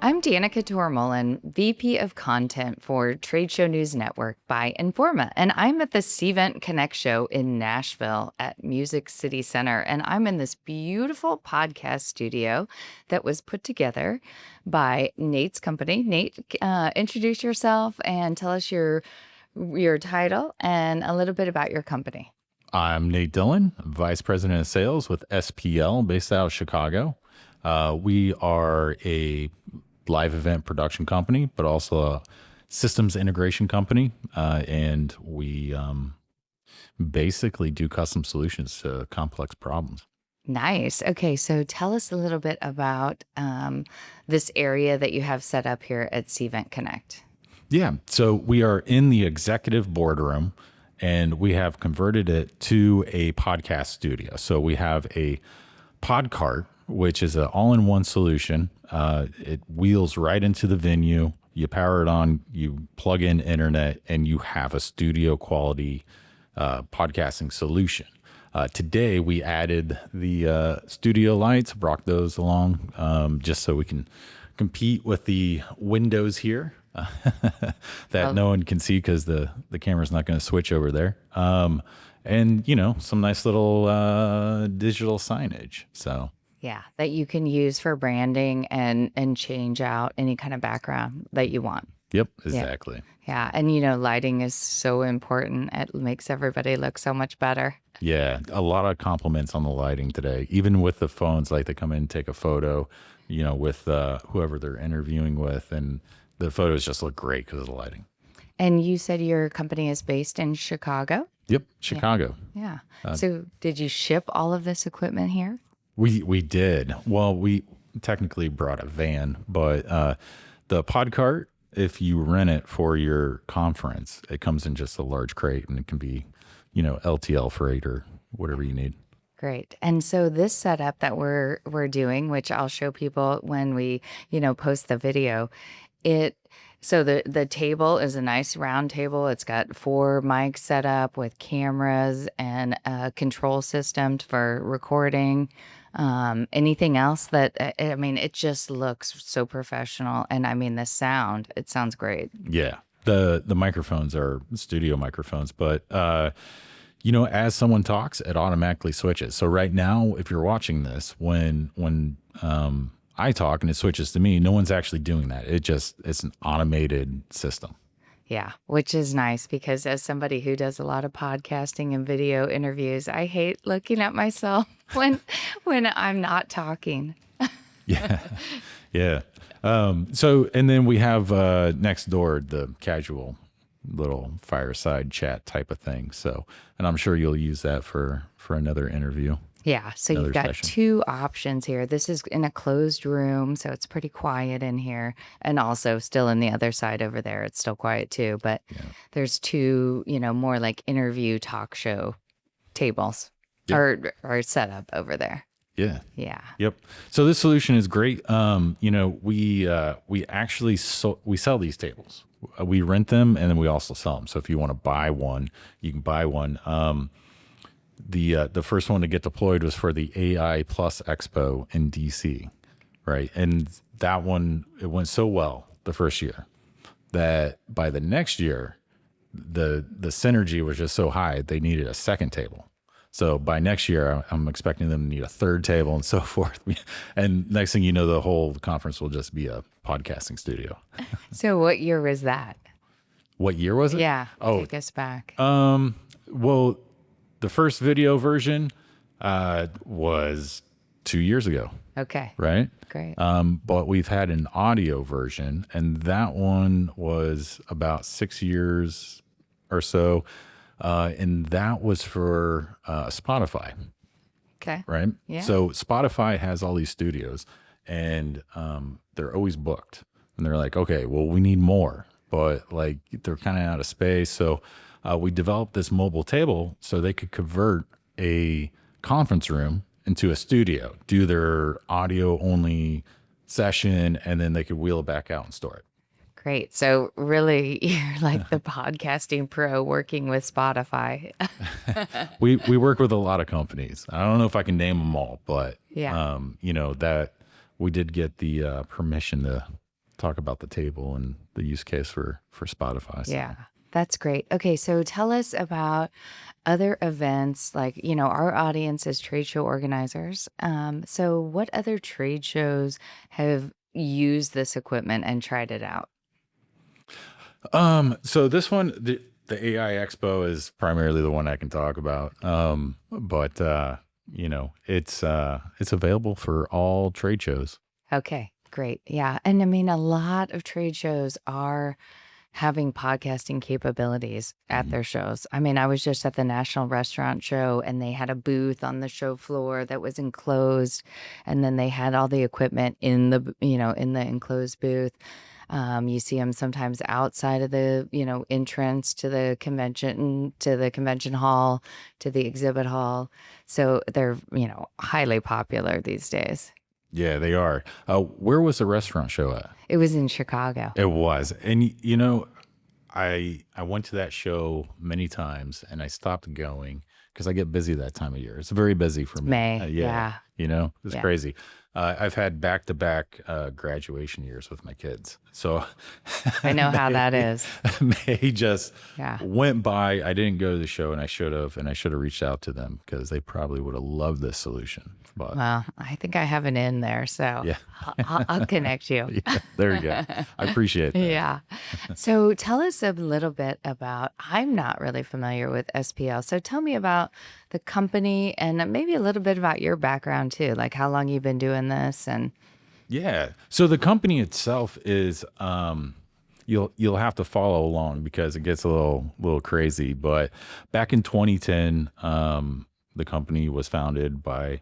I'm Danica Tormohlen, VP of Content for Trade Show News Network by Informa, and I'm at the Cvent Connect show in Nashville at Music City Center, and I'm in this beautiful podcast studio that was put together by Nate's company. Nate, introduce yourself and tell us your title and a little bit about your company. I'm Nate Dillon, Vice President of Sales with SPL based out of Chicago. We are a live event production company, but also a systems integration company. And we basically do custom solutions to complex problems. Nice. Okay, so tell us a little bit about this area that you have set up here at Cvent Connect. Yeah, so we are in the executive boardroom, and we have converted it to a podcast studio. So we have a pod cart, which is an all-in-one solution. It wheels right into the venue. You power it on, you plug in internet, and you have a studio quality podcasting solution. Today, we added the studio lights, brought those along just so we can compete with the windows here that no one can see because the camera's not going to switch over there. And, you know, some nice little digital signage. So. Yeah, that you can use for branding and change out any kind of background that you want. Yep, exactly. Yeah, and you know, lighting is so important. It makes everybody look so much better. Yeah, a lot of compliments on the lighting today. Even with the phones, like they come in and take a photo, you know, with whoever they're interviewing with, and the photos just look great because of the lighting. And you said your company is based in Chicago? Yep, Chicago. Yeah. So did you ship all of this equipment here? We did. Well, we technically brought a van, but the pod cart, if you rent it for your conference, it comes in just a large crate, and it can be, you know, LTL freight or whatever you need. Great. And so this setup that we're doing, which I'll show people when we, you know, post the video, so the table is a nice round table. It's got 4 mics set up with cameras and a control system for recording. Anything else that, I mean, it just looks so professional. And I mean, the sound, it sounds great. Yeah. The microphones are studio microphones, but, you know, as someone talks, it automatically switches. So right now, if you're watching this, when I talk and it switches to me, no one's actually doing that. It's an automated system. Yeah, which is nice because as somebody who does a lot of podcasting and video interviews, I hate looking at myself when I'm not talking. Yeah. Yeah. So, and then we have next door the casual little fireside chat type of thing. So, and I'm sure you'll use that for another interview. Yeah, so you've got 2 options here. This is in a closed room, so it's pretty quiet in here. And also still in the other side over there, it's still quiet too. But there's 2, you know, more like interview talk show tables or set up over there. Yeah. Yeah. Yep. So this solution is great. You know, we actually we sell these tables. We rent them and then we also sell them. So if you want to buy one, you can buy one. The first one to get deployed was for the AI Plus Expo in DC, right? And that one, it went so well the first year that by the next year, the synergy was just so high, they needed a second table. So by next year, I'm expecting them to need a third table and so forth. And next thing you know, the whole conference will just be a podcasting studio. So what year was that? What year was it? Yeah. Take us back. Well, the first video version was 2 years ago. Okay. Right? Great. But we've had an audio version, and that one was about 6 years or so. And that was for Spotify. Okay. Right? Yeah. So Spotify has all these studios, and they're always booked. And they're like, okay, well, we need more. But like they're kind of out of space. So we developed this mobile table so they could convert a conference room into a studio, do their audio only session, and then they could wheel it back out and store it. Great. So really you're like the podcasting pro working with Spotify. We work with a lot of companies. I don't know if I can name them all, but you know, that we did get the permission to talk about the table and the use case for Spotify. So. Yeah, that's great. Okay, so tell us about other events. Like, our audience is trade show organizers. So what other trade shows have used this equipment and tried it out? So this one, the AI Expo is primarily the one I can talk about. But it's available for all trade shows. Okay, great. Yeah. And I mean, a lot of trade shows are having podcasting capabilities at Mhm. their shows. I mean, I was just at the National Restaurant Show and they had a booth on the show floor that was enclosed. And then they had all the equipment in in the enclosed booth. You see them sometimes outside of the, entrance to the convention hall, to the exhibit hall. So they're, highly popular these days. Yeah, they are. Where was the restaurant show at? It was in Chicago. It was. And I went to that show many times and I stopped going because I get busy that time of year. It's very busy for me. May. Yeah. Yeah. It's Yeah. crazy. I've had back-to-back graduation years with my kids. So I know how that is. they just Yeah. went by. I didn't go to the show and I should have reached out to them because they probably would have loved this solution. But Well, I think I have an in there, so yeah, I'll connect you. yeah, there you go. I appreciate that. Yeah. So tell us a little bit about, I'm not really familiar with SPL. So tell me about the company and maybe a little bit about your background too, like how long you've been doing this and Yeah. So the company itself is you'll have to follow along because it gets a little crazy. But back in 2010, the company was founded by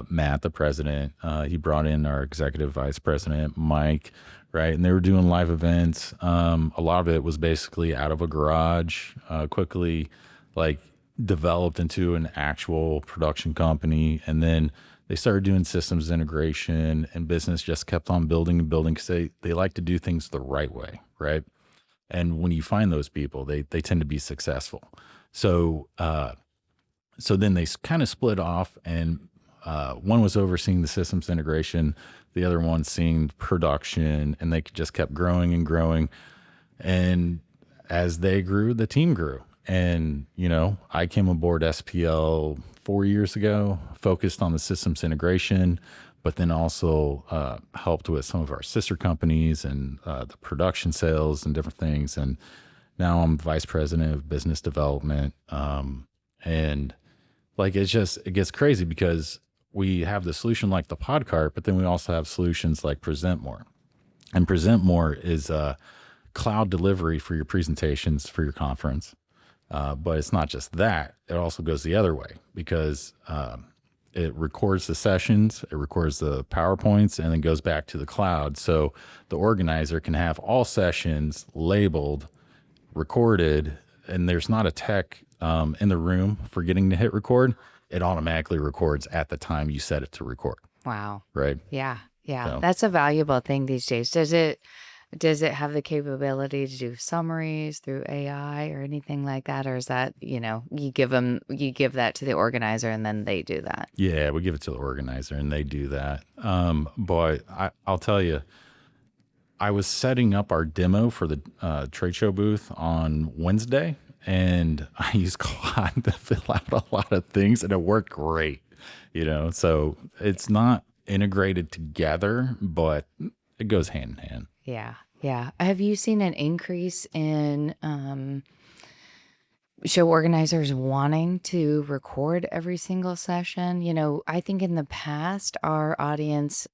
Matt, the president. He brought in our executive vice president, Mike, right? And they were doing live events. A lot of it was basically out of a garage, quickly like developed into an actual production company. And then they started doing systems integration and business just kept on building and building because they like to do things the right way, right? And when you find those people, they tend to be successful. So so then they kind of split off and one was overseeing the systems integration, the other one seeing production, and they just kept growing and growing. And as they grew, the team grew. And, I came aboard SPL 4 years ago, focused on the systems integration, but then also helped with some of our sister companies and the production sales and different things. And now I'm vice president of business development. And like, it gets crazy because we have the solution like the Podcart, but then we also have solutions like Present More. And Present More is cloud delivery for your presentations for your conference. But it's not just that. It also goes the other way because it records the sessions, it records the PowerPoints, and then goes back to the cloud. So the organizer can have all sessions labeled, recorded, and there's not a tech in the room forgetting to hit record. It automatically records at the time you set it to record. wow. Right. Yeah. Yeah. So- That's a valuable thing these days. Does it have the capability to do summaries through AI or anything like that? Or is that, you give that to the organizer and then they do that? Yeah, we give it to the organizer and they do that. But I'll tell you, I was setting up our demo for the trade show booth on Wednesday, and I used Claude to fill out a lot of things, and it worked great. So it's not integrated together, but it goes hand in hand. Yeah. Yeah. Have you seen an increase in show organizers wanting to record every single session? I think in the past, our audience,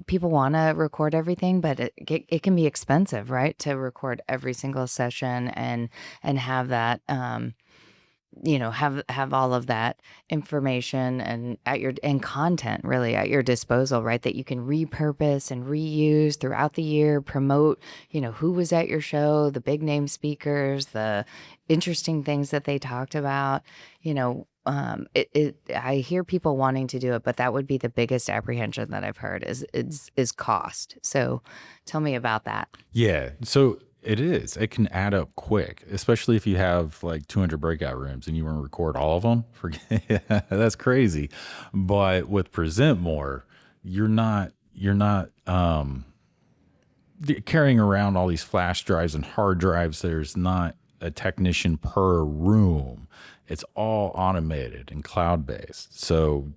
people want to record everything, but it can be expensive, right? To record every single session and have that, have all of that information and content really at your disposal, right? That you can repurpose and reuse throughout the year, promote, who was at your show, the big name speakers, the interesting things that they talked about, I hear people wanting to do it, but that would be the biggest apprehension that I've heard is cost. So tell me about that. Yeah. So it is. It can add up quick, especially if you have like 200 breakout rooms and you want to record all of them. That's crazy. But with Present More, you're not carrying around all these flash drives and hard drives. There's not a technician per room. It's all automated and cloud based. So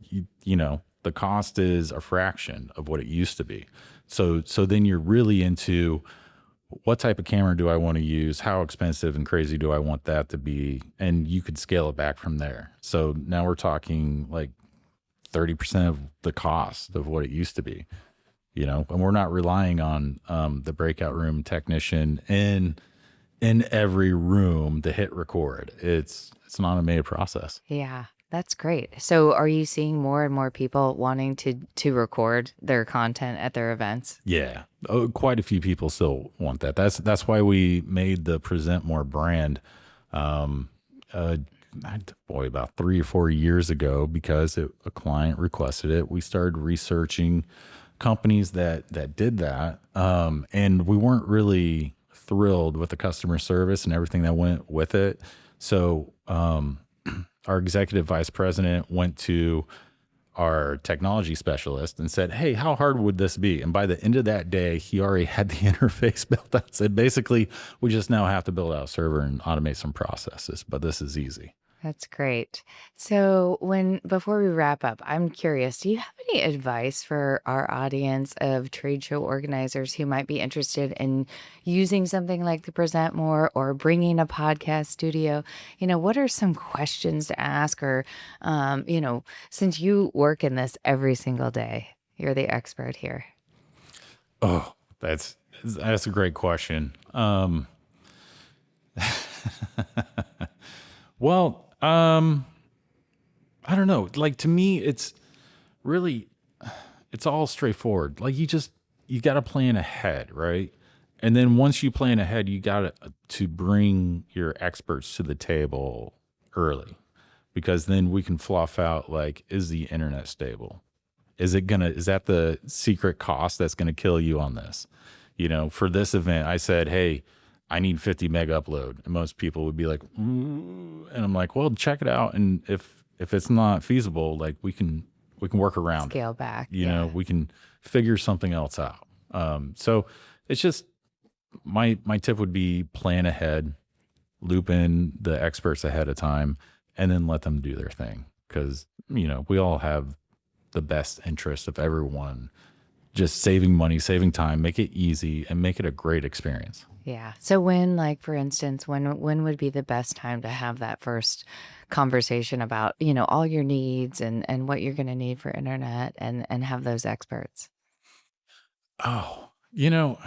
the cost is a fraction of what it used to be. So then you're really into what type of camera do I want to use? How expensive and crazy do I want that to be? And you could scale it back from there. So now we're talking like 30% of the cost of what it used to be, and we're not relying on the breakout room technician in every room to hit record. It's an automated process. Yeah, that's great. So are you seeing more and more people wanting to record their content at their events? Yeah. Quite a few people still want that. That's why we made the Present More brand about 3 or 4 years ago, because a client requested it. We started researching companies that did that. And we weren't really thrilled with the customer service and everything that went with it. So our executive vice president went to our technology specialist and said, "Hey, how hard would this be?" And by the end of that day, he already had the interface built out. Said, basically, we just now have to build out a server and automate some processes, but this is easy. That's great. So before we wrap up, I'm curious, do you have any advice for our audience of trade show organizers who might be interested in using something like the Present More or bringing a podcast studio? What are some questions to ask, or, since you work in this every single day, you're the expert here. Oh, that's a great question. Well, I don't know. Like, to me, it's all straightforward. Like, you got to plan ahead, right? And then once you plan ahead, you got to bring your experts to the table early, because then we can fluff out, like, is the internet stable? Is that the secret cost that's going to kill you on this? For this event, I said, hey, I need 50 meg upload. And most people would be like, and I'm like, well, check it out. And if it's not feasible, like, we can work around Scale back. we can figure something else out. So it's just, my tip would be plan ahead, loop in the experts ahead of time, and then let them do their thing. Cause we all have the best interest of everyone just saving money, saving time, make it easy, and make it a great experience. Yeah. So like, for instance, when would be the best time to have that first conversation about, all your needs and what you're going to need for internet, and have those experts? Oh, you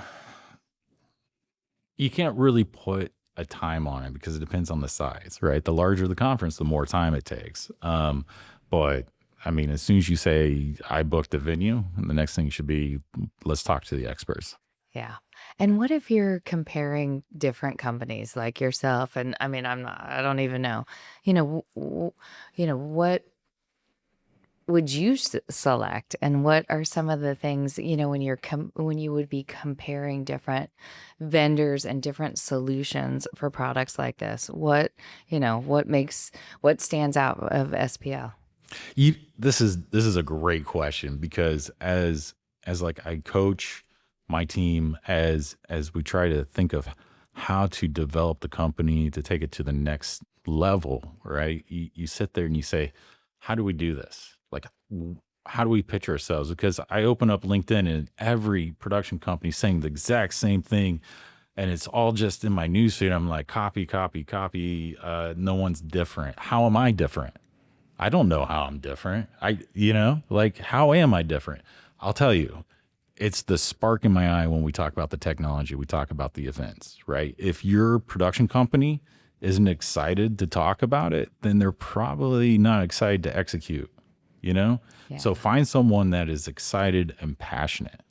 can't really put a time on it because it depends on the size, right? The larger the conference, the more time it takes. But I mean, as soon as you say I booked a venue, and the next thing should be, let's talk to the experts. Yeah. And what if you're comparing different companies like yourself? And I mean, I don't even know, what would you select, and what are some of the things, when you would be comparing different vendors and different solutions for products like this? What stands out of SPL? This is a great question, because as like, I coach my team as we try to think of how to develop the company to take it to the next level, right? You sit there and you say, how do we do this? Like, how do we pitch ourselves? Because I open up LinkedIn and every production company saying the exact same thing, and it's all just in my newsfeed. I'm like, copy, copy, copy. No one's different. How am I different? I don't know how I'm different. How am I different? I'll tell you, it's the spark in my eye when we talk about the technology, we talk about the events, right? If your production company isn't excited to talk about it, then they're probably not excited to execute, Yeah. So find someone that is excited and passionate.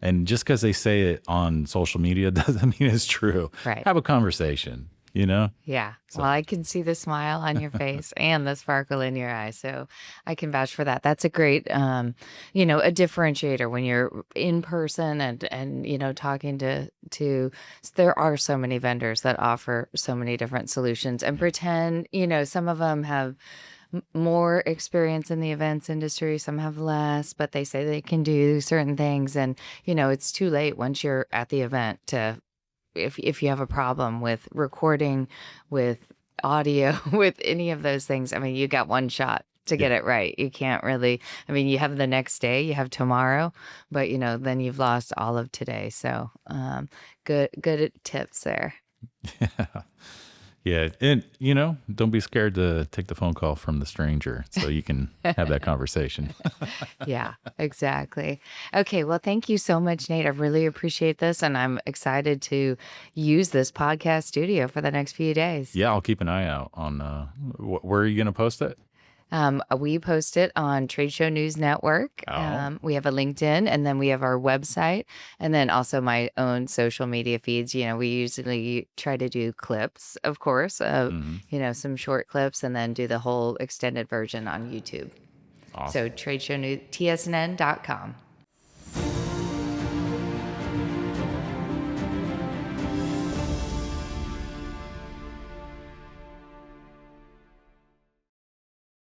And just because they say it on social media doesn't mean it's true. Right. Have a conversation. Yeah. So. Well, I can see the smile on your face and the sparkle in your eyes. So I can vouch for that. That's a great, a differentiator when you're in person and talking to, there are so many vendors that offer so many different solutions, and pretend, some of them have more experience in the events industry, some have less, but they say they can do certain things. And, it's too late once you're at the event to, if you have a problem with recording, with audio, with any of those things, I mean, you got one shot to get Yeah. it right. You can't really, I mean, you have the next day, you have tomorrow, but then you've lost all of today. So, good tips there. Yeah. And, don't be scared to take the phone call from the stranger so you can have that conversation. Yeah, exactly. Okay, well, thank you so much, Nate. I really appreciate this, and I'm excited to use this podcast studio for the next few days. Yeah. I'll keep an eye out on where are you going to post it? We post it on Trade Show News Network. Oh. We have a LinkedIn, and then we have our website, and then also my own social media feeds. We usually try to do clips, of course, Hmm. some short clips, and then do the whole extended version on YouTube. Awesome. So Trade Show News, TSNN.com.